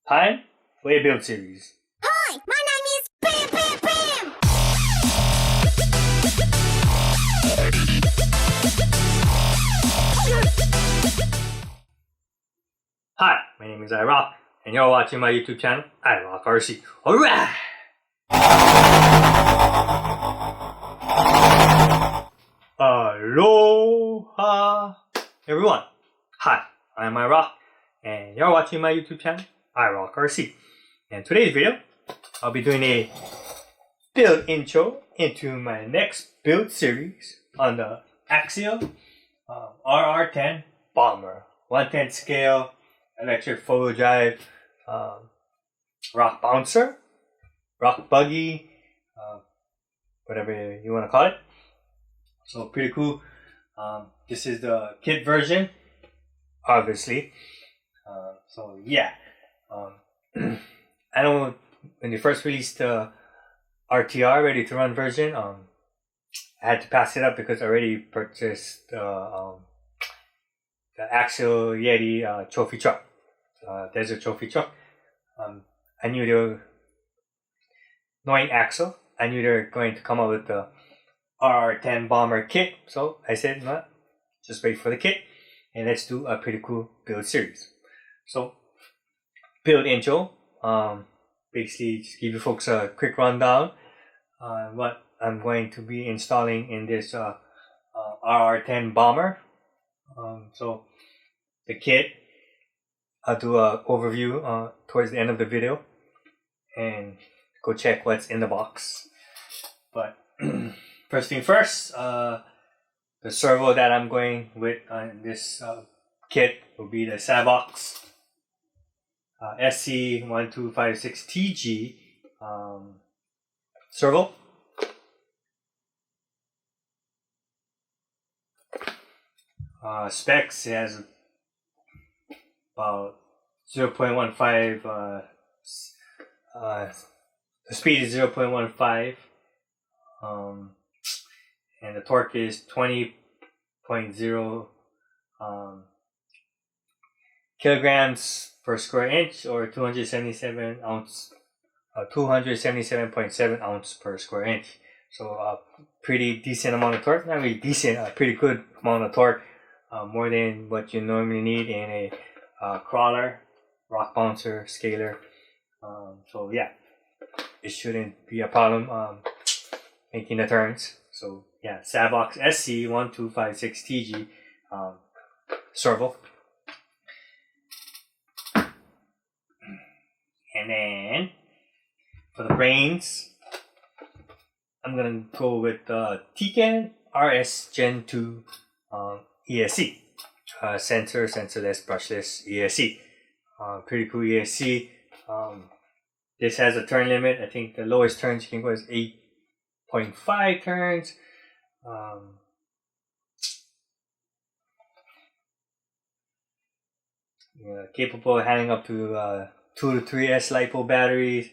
Time for a build series. Hi, my name is Bam Bam Bam! Hi, my name is iRock, and you're watching my YouTube channel, iRock RC. Alright! Aloha, everyone. Hi, I'm iRock, and you're watching my YouTube channel, iRock RC. In today's video, I'll be doing a build intro into my next build series on the Axial RR10 Bomber. 1/10 scale, electric four-wheel drive, rock bouncer, rock buggy, whatever you want to call it. So pretty cool. This is the kit version, obviously. So yeah, I know when they first released the RTR ready to run version, I had to pass it up because I already purchased the Axial Yeti trophy truck, desert trophy truck. I knew they were, knowing Axel, I knew they were going to come out with the RR10 Bomber kit. So I said, no, just wait for the kit and let's do a pretty cool build series. So build intro, basically just give you folks a quick rundown on what I'm going to be installing in this RR10 Bomber. So the kit, I'll do an overview towards the end of the video and go check what's in the box. But first thing first, the servo that I'm going with on this kit will be the Sabox SC1256TG servo. Specs, it has about 0.15, the speed is 0.15, and the torque is 20.0 kilograms per square inch, or 277.7 ounce per square inch. So a pretty decent amount of torque, not really decent, a pretty good amount of torque. More than what you normally need in a crawler, rock bouncer, scaler. So yeah, it shouldn't be a problem making the turns. So yeah, Sabox SC1256TG servo. And then for the brains, I'm gonna go with the Tiken RS Gen 2 ESC, sensorless, brushless ESC. Pretty cool ESC. This has a turn limit. I think the lowest turns you can go is 8.5 turns. Capable of handling up to 2 to 3S LiPo batteries.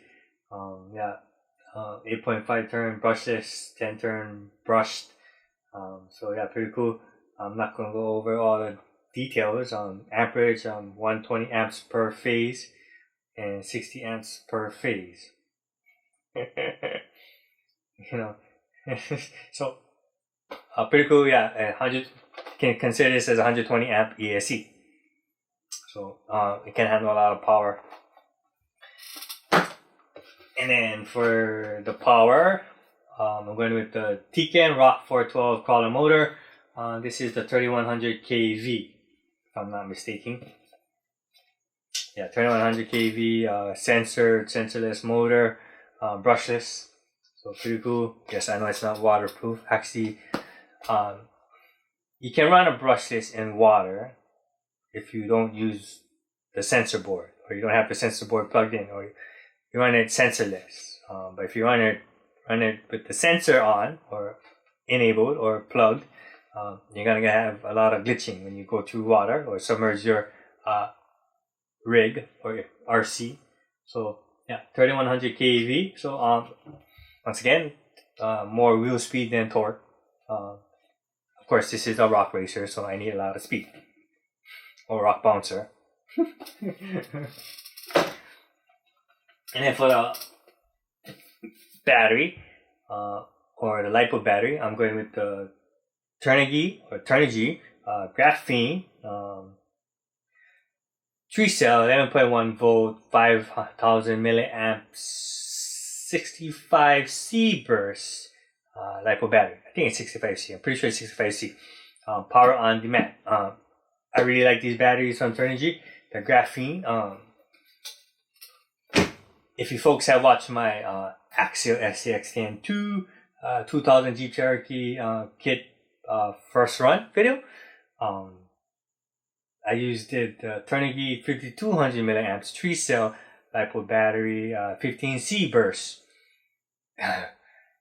8.5 turn brushless, 10 turn brushed. So yeah, pretty cool. I'm not going to go over all the details on amperage, 120 amps per phase and 60 amps per phase. So pretty cool. Yeah, 100, can consider this as 120 amp ESC. So it can handle a lot of power. And then for the power, I'm going with the Tiken Rock 412 crawler motor. This is the 3100 kV, if I'm not mistaken. Yeah, 3100 kV, sensorless motor, brushless. So pretty cool. Yes, I know it's not waterproof. Actually, you can run a brushless in water if you don't use the sensor board, or you don't have the sensor board plugged in, or you run it sensorless. But if you run it with the sensor on, or enabled, or plugged, you're gonna have a lot of glitching when you go through water or submerge your rig or your RC. So yeah, 3100 kV. So once again, more wheel speed than torque. Of course, this is a rock racer, so I need a lot of speed, or rock bouncer. And then for the battery, or the LiPo battery, I'm going with the Turnigy graphene 3-cell 11.1 volt 5000 milliamps 65C burst LiPo battery. I think it's 65C. I'm pretty sure it's 65C. Power on demand. I really like these batteries from Turnigy. They're graphene. If you folks have watched my Axial RR10 2000 Jeep Cherokee kit first run video, I used the Turnigy 5200 milliamps 3-cell LiPo battery 15C burst.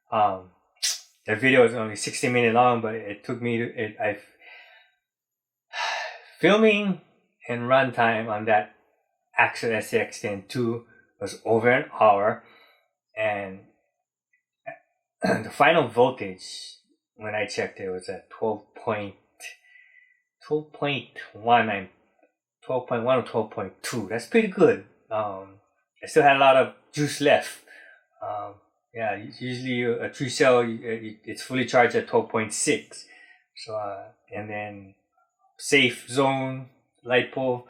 The video is only 60 minutes long, but it took me filming and runtime on that Axial RR10 was over an hour, and the final voltage when I checked it was at 12.1 or 12.2. That's pretty good. I still had a lot of juice left. Yeah, usually a 3-cell it's fully charged at 12.6. So and then safe zone LiPo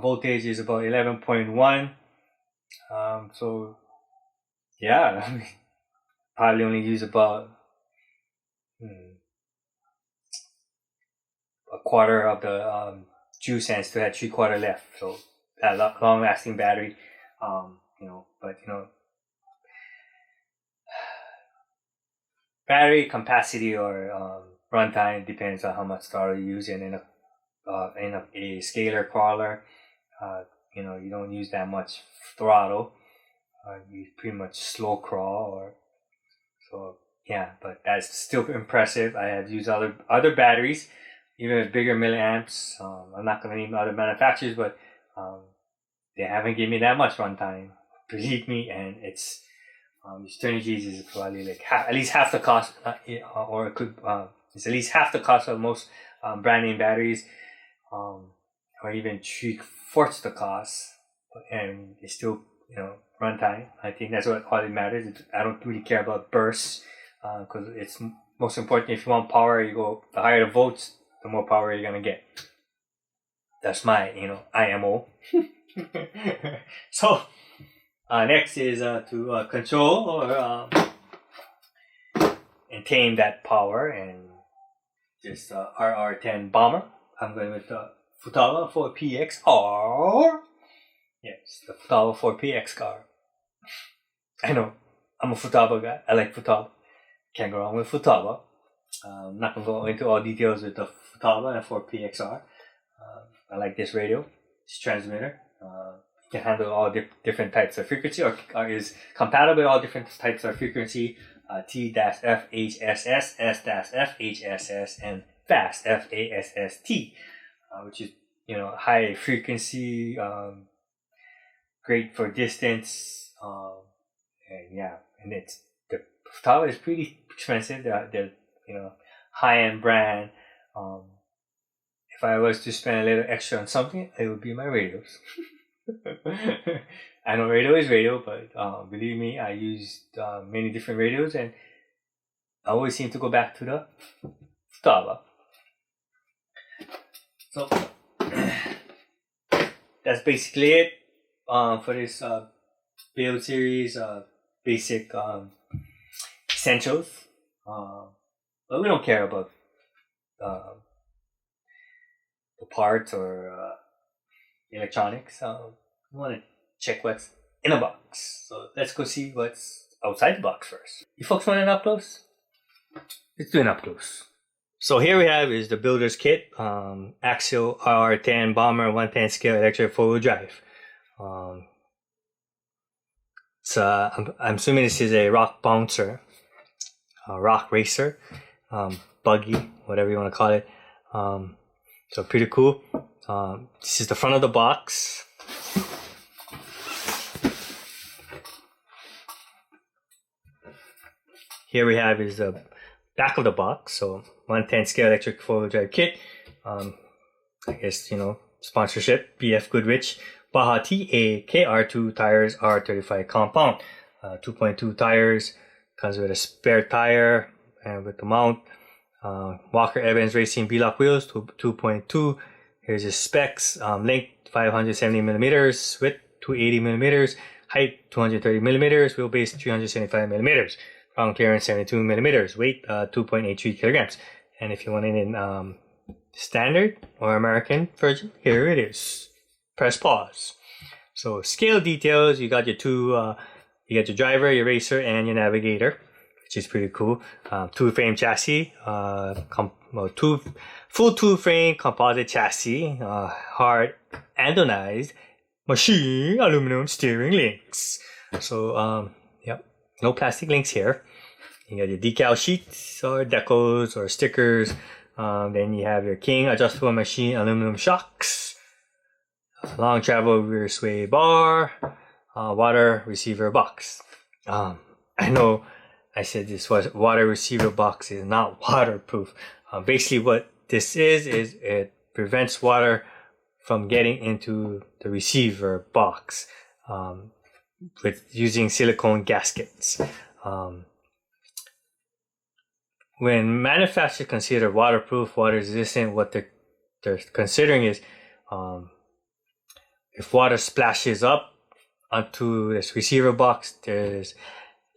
voltage is about 11.1. So yeah, I mean, probably only use about a quarter of the juice and still had 3/4 left. So that long-lasting battery, battery capacity or runtime depends on how much throttle you use. And in a scalar crawler, you don't use that much throttle. You pretty much slow crawl, so yeah. But that's still impressive. I have used other batteries, even with bigger milliamps. I'm not going to name other manufacturers, but they haven't given me that much runtime. Believe me, and it's Turnigy's is probably like at least half the cost, or it could it's at least half the cost of most brand name batteries, or even 3/4 the cost, and it's still runtime. I think that's what all that matters. I don't really care about bursts, because it's most important. If you want power, the higher the volts, the more power you're gonna get. That's my IMO. So next is to control or and tame that power, and just RR10 Bomber. I'm going with the Futaba 4PXR. Yes, the Futaba 4PXR. I know, I'm a Futaba guy. I like Futaba. Can't go wrong with Futaba. I'm not going to go into all details with the Futaba and 4PXR. I like this radio, this transmitter. It can handle all different types of frequency, or is compatible with all different types of frequency. T-F HSS, S-F HSS, and fast FASST, which is high frequency, great for distance, and the tower is pretty expensive. They're high-end brand. If I was to spend a little extra on something, it would be my radios. I know radio is radio, but believe me, I used many different radios, and I always seem to go back to the Futaba. So that's basically it for this build series, basic essentials. But we don't care about the parts or electronics. We want to check what's in a box. So let's go see what's outside the box first. You folks want an up close? Let's do an up close. So here we have is the builder's kit, Axial RR10 Bomber 110 scale electric 4-wheel drive. I'm assuming this is a rock bouncer, a rock racer, buggy, whatever you want to call it. So pretty cool. This is the front of the box. Here we have is the back of the box. So 110 scale electric 4-wheel drive kit. I guess sponsorship, BFGoodrich Baja T A KR2 tires R35 compound. 2.2 tires, comes with a spare tire and with the mount. Walker Evans Racing beadlock wheels, 2.2. Here's his specs. Length 570 millimeters, width 280 millimeters, height 230 millimeters, wheelbase 375 millimeters, ground clearance 72 millimeters, weight 2.83 kilograms. And if you want it in standard or American version, here it is. Press pause. So scale details, you got your you got your driver, your racer, and your navigator, which is pretty cool. Two-frame chassis, full two-frame composite chassis, hard anodized machine aluminum steering links. So, yep, no plastic links here. You got your decal sheets or decals or stickers. Then you have your King adjustable machine aluminum shocks, long travel rear sway bar, water receiver box. I know I said this was water receiver box is not waterproof. Basically what this is it prevents water from getting into the receiver box with using silicone gaskets. When manufacturers consider waterproof, water resistant, what they're considering is if water splashes up onto this receiver box, there's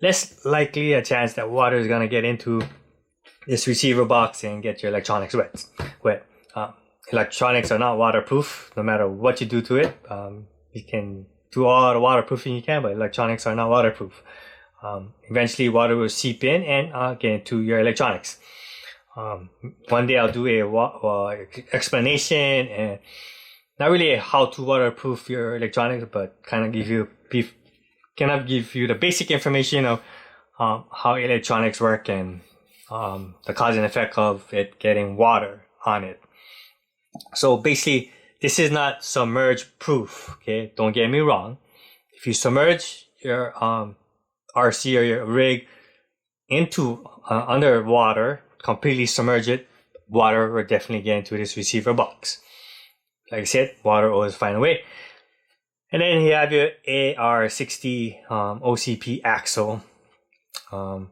less likely a chance that water is going to get into this receiver box and get your electronics wet. Electronics are not waterproof no matter what you do to it. You can do all the waterproofing you can, but electronics are not waterproof. Eventually water will seep in and get into your electronics. One day I'll do a explanation and not really how to waterproof your electronics, but kind of give you the basic information of how electronics work and the cause and effect of it getting water on it. So basically, this is not submerge proof. Okay, don't get me wrong. If you submerge your RC or your rig into underwater, completely submerge it, water will definitely get into this receiver box. Like I said, water always find a way. And then you have your AR60 OCP axle. I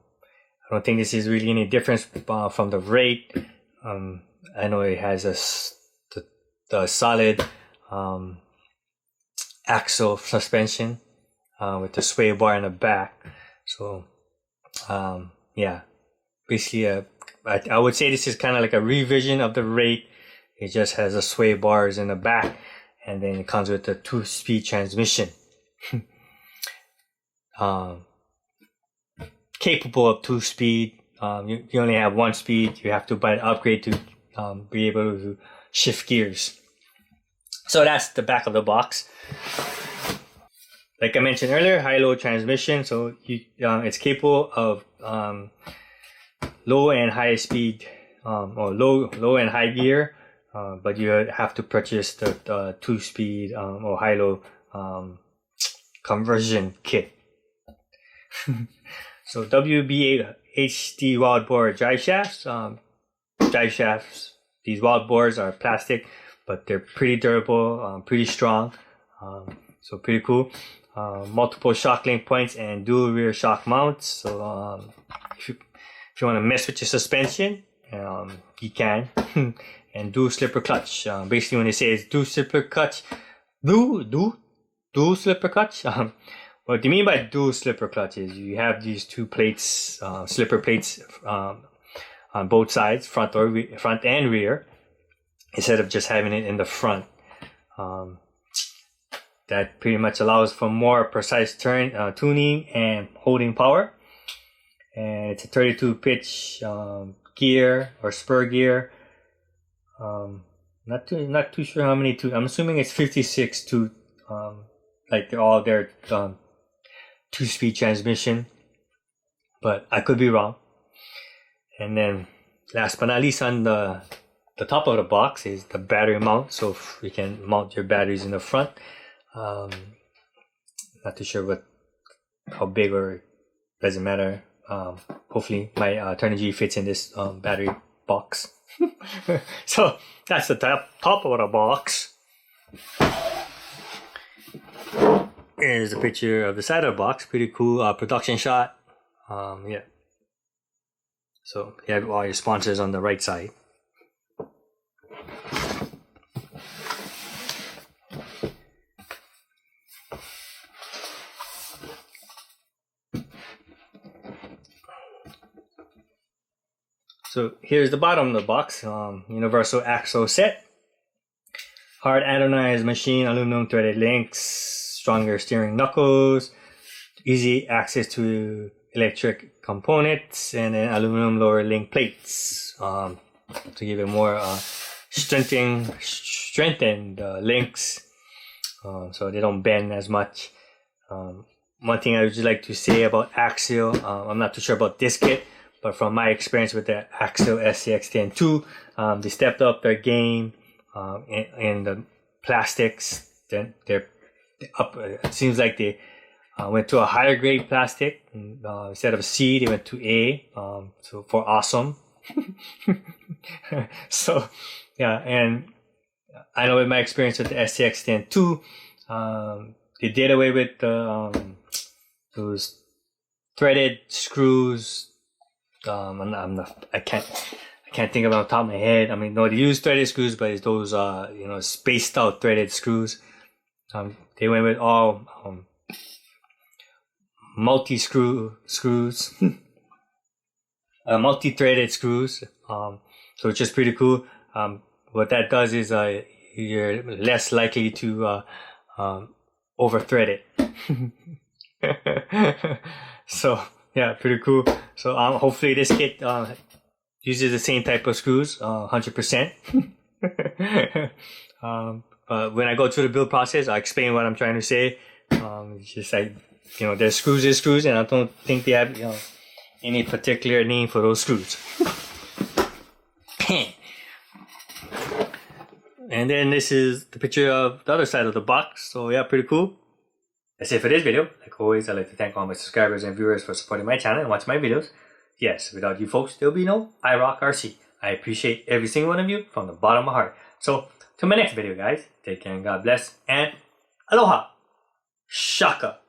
don't think this is really any difference from the rate. I know it has the solid axle suspension with the sway bar in the back. So yeah, basically I would say this is kind of like a revision of the rate. It just has the sway bars in the back, and then it comes with the 2-speed transmission. Capable of 2-speed. You only have 1 speed. You have to buy an upgrade to be able to shift gears. So that's the back of the box. Like I mentioned earlier, high-low transmission. So it's capable of low and high speed, or low and high gear. But you have to purchase the 2-speed or high-low conversion kit. So WBA HD wildboard drive shafts. These wildboards are plastic, but they're pretty durable, pretty strong. So pretty cool. Multiple shock link points and dual rear shock mounts. So if you want to mess with your suspension, you can. And dual slipper clutch. Basically, when they say it's dual slipper clutch, dual slipper clutch. What do you mean by dual slipper clutch is you have these two plates, slipper plates, on both sides, front and rear, instead of just having it in the front. That pretty much allows for more precise turn, tuning and holding power. And it's a 32 pitch gear or spur gear. Not too sure how many tooth. I'm assuming it's 56 tooth. Like they're all their 2-speed transmission, but I could be wrong. And then last but not least, on the top of the box is the battery mount, so you can mount your batteries in the front. Not too sure how big, or doesn't matter. Hopefully my Turnigy fits in this battery box. So that's the top of the box. Here's a picture of the side of the box. Pretty cool production shot. Yeah. So you have all your sponsors on the right side. So here's the bottom of the box. Universal axle set. Hard anodized machine, aluminum threaded links, stronger steering knuckles, easy access to electric components, and then aluminum lower link plates to give it more strengthened links so they don't bend as much. One thing I would like to say about Axial, I'm not too sure about this kit, but from my experience with the Axial SCX-10-2, they stepped up their game in the plastics. Then they're up. It seems like they went to a higher grade plastic. Instead of C, they went to A. So for awesome. So yeah, and I know with my experience with the SCX-10-2, they did away with those threaded screws. I can't think of it on the top of my head. I mean, no, they use threaded screws, but it's those spaced out threaded screws. They went with all multi-threaded screws. So it's just pretty cool. What that does is you're less likely to over thread it. So yeah, pretty cool. So hopefully this kit uses the same type of screws, 100%. But when I go through the build process, I explain what I'm trying to say. It's just like, there's screws, and I don't think they have any particular name for those screws. And then this is the picture of the other side of the box. So yeah, pretty cool. That's it for this video. Like always, I'd like to thank all my subscribers and viewers for supporting my channel and watching my videos. Yes, without you folks, there'll be no iRock RC. I appreciate every single one of you from the bottom of my heart. So, till my next video, guys, take care and God bless, and aloha, shaka,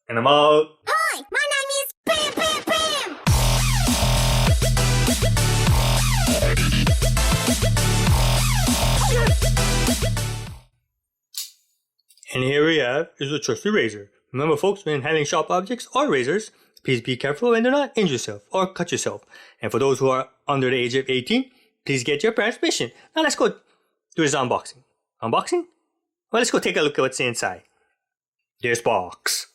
and I'm out. Hi, my name is Bam Bam Bam! And here we have is a trusty razor. Remember, folks, when handling sharp objects or razors, please be careful and do not injure yourself or cut yourself. And for those who are under the age of 18, please get your parents' permission. Now let's go do this unboxing. Unboxing? Well, let's go take a look at what's inside this box.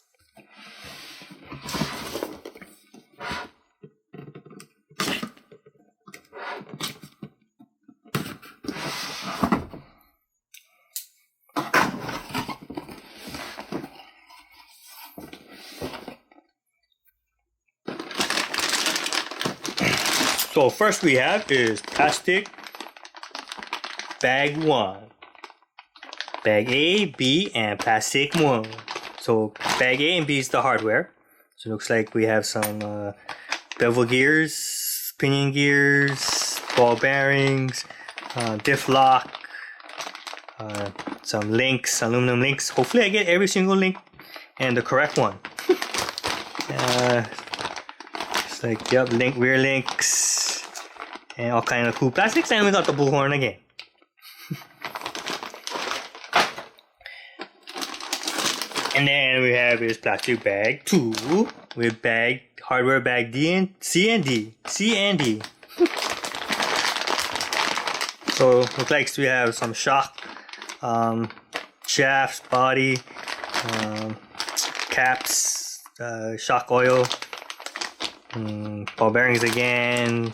So first we have is plastic bag 1. Bag A, B, and plastic 1. So bag A and B is the hardware. So it looks like we have some bevel gears, pinion gears, ball bearings, diff lock, some links, aluminum links. Hopefully I get every single link and the correct one. It's like, yep, rear links, and all kind of cool plastics, and we got the bullhorn again. And then we have this plastic bag 2 with hardware bag C and D. So looks like we have some shock, shafts, body, caps, shock oil, ball bearings again.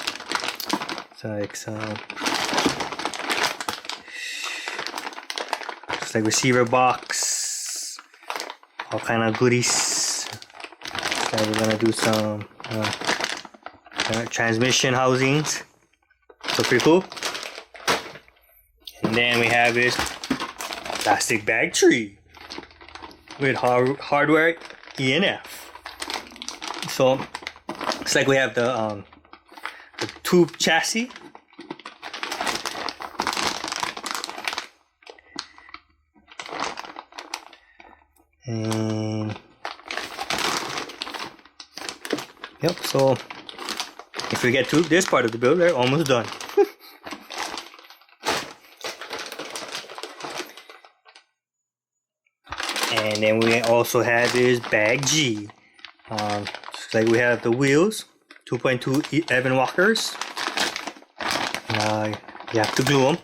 It's like some, just like receiver box, all kind of goodies. So we're gonna do some transmission housings. So pretty cool. And then we have this plastic bag 3 with hardware E and F. So it's like we have the tube chassis, And yep, so if we get to this part of the build, we're almost done. And then we also have this bag G. Just like we have the wheels, 2.2 Evan walkers. You have to glue them.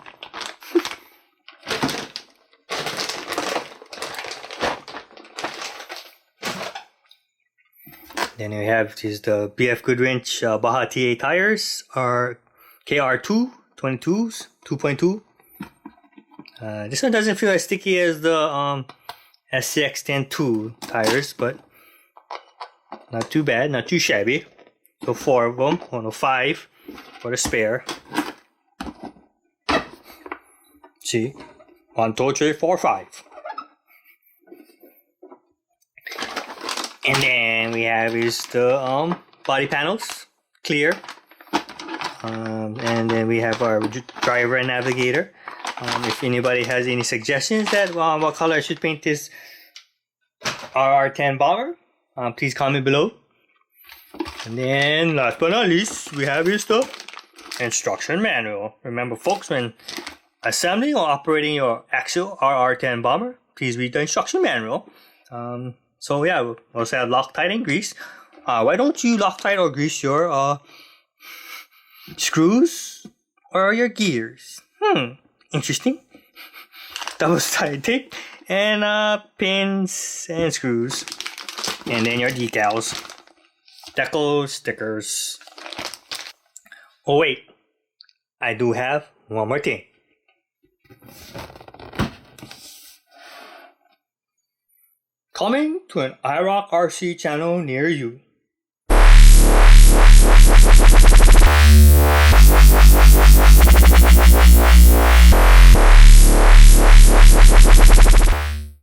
Then we have the BFGoodrich Baja T tires, are KR2 22s, 2.2. This one doesn't feel as sticky as the SCX-10-2 tires, but not too bad, not too shabby. So 4 of them, oh no, 5 for the spare. See, 1, 2, 3, 4, 5. And then we have the body panels, clear. And then we have our driver and navigator. If anybody has any suggestions that what color I should paint this RR10 Bomber, please comment below. And then last but not least, we have the instruction manual. Remember folks, when assembling or operating your Axial RR10 Bomber, please read the instruction manual. So yeah, we also have Loctite and grease. Why don't you Loctite or grease your screws or your gears? Interesting. Double-sided tape and pins and screws, and then your decals, decals, stickers. Oh wait, I do have one more thing. Coming to an iRock RC channel near you.